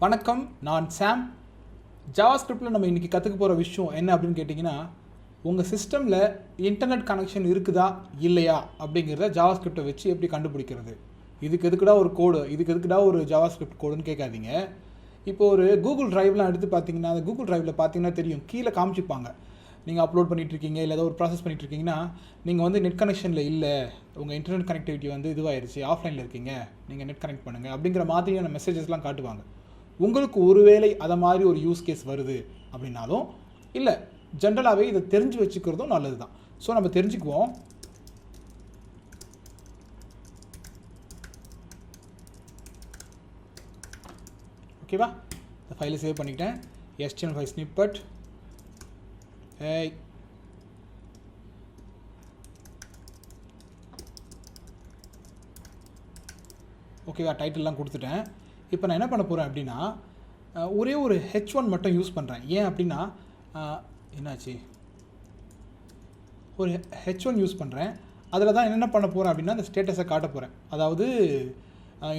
வணக்கம், நான் சாம். ஜாவாஸ்கிரிப்டில் நம்ம இன்றைக்கி கற்றுக்க போகிற விஷயம் என்ன அப்படின்னு கேட்டிங்கன்னா, உங்கள் சிஸ்டமில் இன்டர்நெட் கனெக்ஷன் இருக்குதா இல்லையா அப்படிங்கிறத ஜாவாஸ்கிரிப்டை வச்சு எப்படி கண்டுபிடிக்கிறது. இதுக்கு எதுக்குடா ஒரு கோடு, இதுக்கு எதுக்குடா ஒரு ஜாவாஸ்கிரிப்ட் கோடுன்னு கேட்காதீங்க. இப்போ ஒரு கூகுள் ட்ரைவ்லாம் எடுத்து பார்த்தீங்கன்னா, அந்த கூகுள் ட்ரைவில் பார்த்தீங்கன்னா தெரியும், கீழே காமிச்சிப்பாங்க. நீங்கள் அப்லோட் பண்ணிகிட்ருக்கீங்க இல்லை ஏதோ ஒரு ப்ராசஸ் பண்ணிகிட்ருக்கீங்கன்னா, நீங்கள் வந்து நெட் கனெக்ஷனில் இல்லை, உங்கள் இன்டர்நெட் கனெக்டிவிட்டி வந்து இதுவாகிடுச்சு, ஆஃப்லைனில் இருக்கீங்க, நீங்கள் நெட் கனெக்ட் பண்ணுங்கள் அப்படிங்கிற மாதிரியான மெசேஜஸ்லாம் காட்டுவாங்க. உங்களுக்கு ஒருவேளை அதை மாதிரி ஒரு யூஸ் கேஸ் வருது அப்படின்னாலும், இல்லை ஜென்ரலாகவே இதை தெரிஞ்சு வச்சுக்கிறதும் நல்லது தான். ஸோ நம்ம தெரிஞ்சுக்குவோம். ஓகேவா, இந்த ஃபைலை சேவ் பண்ணிக்கிட்டேன். HTML5 snippet. ஓகேவா, டைட்டில்லாம் கொடுத்துட்டேன். இப்போ நான் என்ன பண்ண போகிறேன் அப்படின்னா, ஒரே ஒரு H1 மட்டும் யூஸ் பண்ணுறேன். ஏன் அப்படின்னா, என்னாச்சு, ஒரு H1 யூஸ் பண்ணுறேன். அதில் தான் என்ன பண்ண போகிறேன் அப்படின்னா, அந்த ஸ்டேட்டஸை காட்ட போகிறேன். அதாவது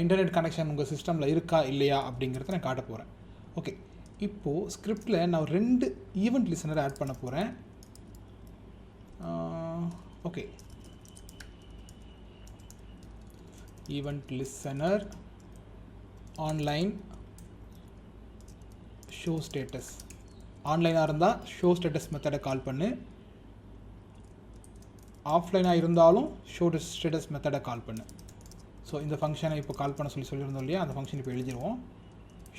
இன்டர்நெட் கனெக்ஷன் உங்கள் சிஸ்டமில் இருக்கா இல்லையா அப்படிங்கிறத நான் காட்ட போகிறேன். ஓகே, இப்போது ஸ்கிரிப்டில் நான் 2 ஈவெண்ட் லிசனரை ஆட் பண்ண போகிறேன். Okay, event listener online show status. ஆன்லைனாக இருந்தால் ஷோ ஸ்டேட்டஸ் மெத்தடை கால் பண்ணு, ஆஃப்லைனாக இருந்தாலும் ஷோ ஸ்டேட்டஸ் மெத்தடை கால் பண்ணு. ஸோ இந்த ஃபங்க்ஷனை இப்போ கால் பண்ண சொல்லியிருந்தோம் இல்லையா, அந்த ஃபங்க்ஷன் இப்போ எழுதிடுவோம்.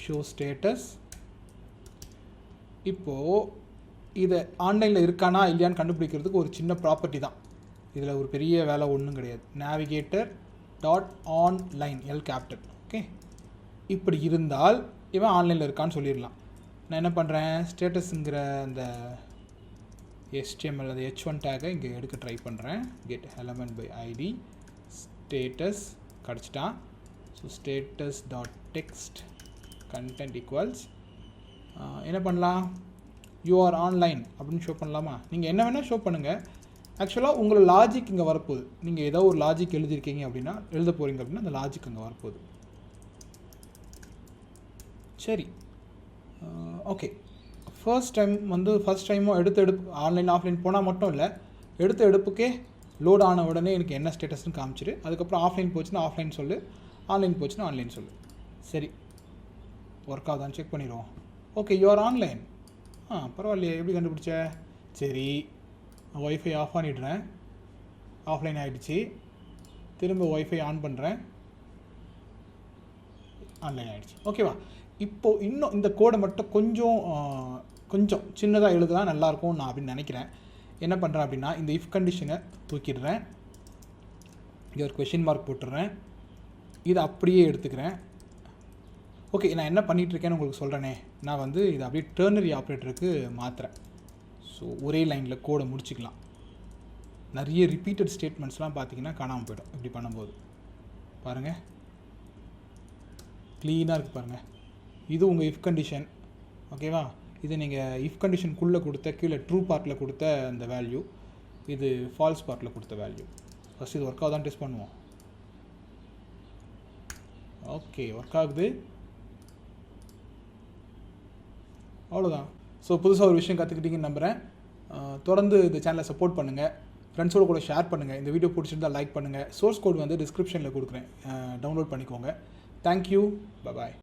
Show status. இப்போது இதை ஆன்லைனில் இருக்கானா இல்லையான்னு கண்டுபிடிக்கிறதுக்கு ஒரு சின்ன ப்ராப்பர்ட்டி தான். இதில் ஒரு பெரிய வேலை ஒன்றும் கிடையாது. Navigator dot online L capital. Okay, இப்படி இருந்தால் இவன் ஆன்லைனில் இருக்கான்னு சொல்லிடலாம். நான் என்ன பண்ணுறேன், ஸ்டேட்டஸுங்கிற அந்த HTML அது H1 டேக்கை இங்கே எடுக்க ட்ரை பண்ணுறேன். Get element by ID status கிடச்சிட்டான். So status dot text content equals என்ன பண்ணலாம், யூஆர் ஆன்லைன் அப்படின்னு ஷோ பண்ணலாமா? நீங்கள் என்ன வேணால் ஷோ பண்ணுங்கள். ஆக்சுவலாக உங்களோட லாஜிக் இங்கே வரப்போகுது. நீங்கள் ஏதோ ஒரு லாஜிக் எழுதியிருக்கீங்க அப்படின்னா, எழுத போகிறீங்க அப்படின்னா அந்த லாஜிக் அங்கே வரப்போகுது. சரி, ஓகே. ஃபர்ஸ்ட் டைமும் எடுப்பு ஆன்லைன் ஆஃப்லைன் போனால் மட்டும் இல்லை, எடுத்த எடுப்புக்கே லோட் ஆன உடனே எனக்கு என்ன ஸ்டேட்டஸ்னு காமிச்சிரு. அதுக்கப்புறம் ஆஃப்லைன் போச்சுன்னா ஆஃப்லைன் சொல்லு, ஆன்லைன் போச்சுன்னா ஆன்லைன் சொல்லு. சரி, ஒர்க் ஆகுதான்னு செக் பண்ணிடுவோம். Okay, you're online. பரவாயில்லையே, எப்படி கண்டுபிடிச்ச? சரி, ஒய்ஃபை ஆஃப் பண்ணிடுறேன். ஆஃப்லைன் ஆகிடுச்சு. திரும்ப ஒய்ஃபை ஆன் பண்ணுறேன், ஆன்லைன் ஆகிடுச்சு. ஓகேவா, இப்போது இன்னும் இந்த கோடை மட்டும் கொஞ்சம் சின்னதாக எழுதலாம், நல்லாயிருக்கும் நான் அப்படின்னு நினைக்கிறேன். என்ன பண்ணுறேன் அப்படின்னா, இந்த இஃப் கண்டிஷனை தூக்கிடுறேன், இங்கே ஒரு கொஷின் மார்க் போட்டுடுறேன், இதை அப்படியே எடுத்துக்கிறேன். ஓகே, நான் என்ன பண்ணிகிட்ருக்கேன்னு உங்களுக்கு சொல்கிறேனே, நான் வந்து இதை அப்படியே டெர்னரி ஆப்ரேட்டருக்கு மாற்றுறேன். ஸோ ஒரே லைனில் கோடை முடிச்சிக்கலாம். நிறைய ரிப்பீட்டட் ஸ்டேட்மெண்ட்ஸ்லாம் பார்த்தீங்கன்னா காணாமல் போய்டும் இப்படி பண்ணும்போது. பாருங்கள், க்ளீனாக இருக்குது பாருங்கள். இது உங்கள் இஃப் கண்டிஷன். ஓகேவா, இது நீங்கள் இஃப் கண்டிஷனுக்குள்ளே கொடுத்த கீழே ட்ரூ பார்ட்டில் கொடுத்த அந்த வேல்யூ, இது ஃபால்ஸ் பார்ட்டில் கொடுத்த வேல்யூ. ஃபஸ்ட் இது ஒர்க் ஆகுதான்னு டெஸ்ட் பண்ணுவோம். ஓகே, ஒர்க் ஆகுது. அவ்வளோதான். ஸோ புதுசாக ஒரு விஷயம் கற்றுக்கிட்டீங்கன்னு நம்புகிறேன். தொடர்ந்து இந்த சேனலை சப்போர்ட் பண்ணுங்கள், ஃப்ரெண்ட்ஸோடு கூட ஷேர் பண்ணுங்கள். இந்த வீடியோ பிடிச்சிருந்தால் லைக் பண்ணுங்கள். சோர்ஸ் கோட் வந்து டிஸ்கிரிப்ஷனில் கொடுக்குறேன், டவுன்லோட் பண்ணிக்கோங்க. தேங்க்யூ, பாய்.